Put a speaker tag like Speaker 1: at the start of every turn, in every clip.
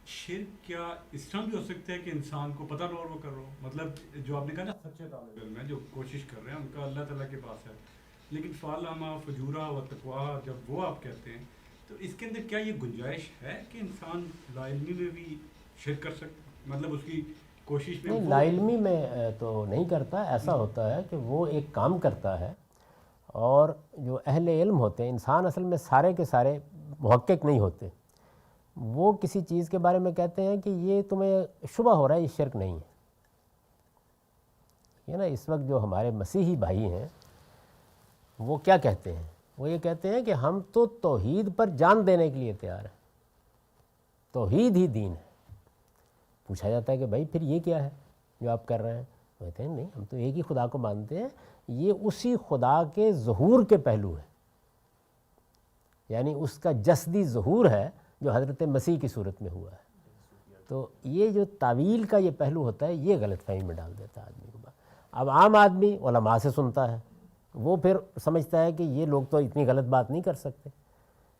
Speaker 1: شرک کیا اس طرح بھی ہو سکتا ہے کہ انسان کو پتہ نہ اور وہ کر رہا ہو؟ مطلب جو آپ نے کہا نا سچے طالب علم ہیں جو کوشش کر رہے ہیں ان کا اللہ تعالیٰ کے پاس ہے، لیکن فعلامہ فجورا و تقوا جب وہ آپ کہتے ہیں تو اس کے اندر کیا یہ گنجائش ہے کہ انسان لا علمی میں بھی شرک کر سکتا، مطلب اس کی کوشش میں
Speaker 2: نہیں،
Speaker 1: وہ
Speaker 2: لا علمی میں تو نہیں کرتا. ایسا ہوتا ہے کہ وہ ایک کام کرتا ہے، اور جو اہل علم ہوتے ہیں، انسان اصل میں سارے کے سارے محقق نہیں ہوتے. وہ کسی چیز کے بارے میں کہتے ہیں کہ یہ تمہیں شبہ ہو رہا ہے، یہ شرک نہیں ہے. یہ نا اس وقت جو ہمارے مسیحی بھائی ہیں وہ کیا کہتے ہیں؟ وہ یہ کہتے ہیں کہ ہم تو توحید پر جان دینے کے لیے تیار ہیں، توحید ہی دین ہے. پوچھا جاتا ہے کہ بھائی پھر یہ کیا ہے جو آپ کر رہے ہیں؟ وہ کہتے ہیں نہیں، ہم تو ایک ہی خدا کو مانتے ہیں. یہ اسی خدا کے ظہور کے پہلو ہیں، یعنی اس کا جسدی ظہور ہے جو حضرت مسیح کی صورت میں ہوا ہے. تو یہ جو تعویل کا یہ پہلو ہوتا ہے، یہ غلط فہمی میں ڈال دیتا ہے آدمی کو. اب عام آدمی علماء سے سنتا ہے، وہ پھر سمجھتا ہے کہ یہ لوگ تو اتنی غلط بات نہیں کر سکتے.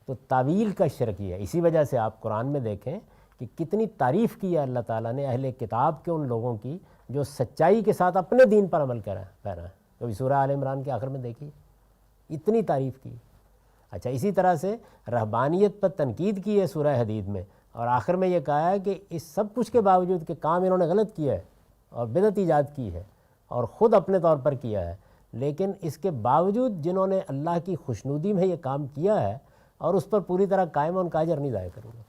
Speaker 2: تو تعویل کا شرک یہ ہے. اسی وجہ سے آپ قرآن میں دیکھیں کہ کتنی تعریف کی ہے اللہ تعالیٰ نے اہل کتاب کے ان لوگوں کی جو سچائی کے ساتھ اپنے دین پر عمل کر رہے ہیں. کبھی سورہ آل عمران کے آخر میں دیکھیے اتنی تعریف کی. اچھا، اسی طرح سے رہبانیت پر تنقید کی ہے سورہ حدید میں، اور آخر میں یہ کہا ہے کہ اس سب کچھ کے باوجود کہ کام انہوں نے غلط کیا ہے اور بدعت ایجاد کی ہے اور خود اپنے طور پر کیا ہے، لیکن اس کے باوجود جنہوں نے اللہ کی خوشنودی میں یہ کام کیا ہے اور اس پر پوری طرح قائم ان کا اجر نہیں ضائع کروں گا.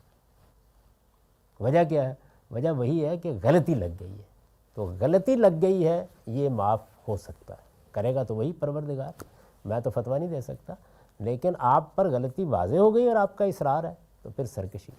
Speaker 2: وجہ کیا ہے؟ وجہ وہی ہے کہ غلطی لگ گئی ہے. تو غلطی لگ گئی ہے، یہ معاف ہو سکتا ہے. کرے گا تو وہی پروردگار، میں تو فتویٰ نہیں دے سکتا. لیکن آپ پر غلطی واضح ہو گئی اور آپ کا اصرار ہے تو پھر سرکشی.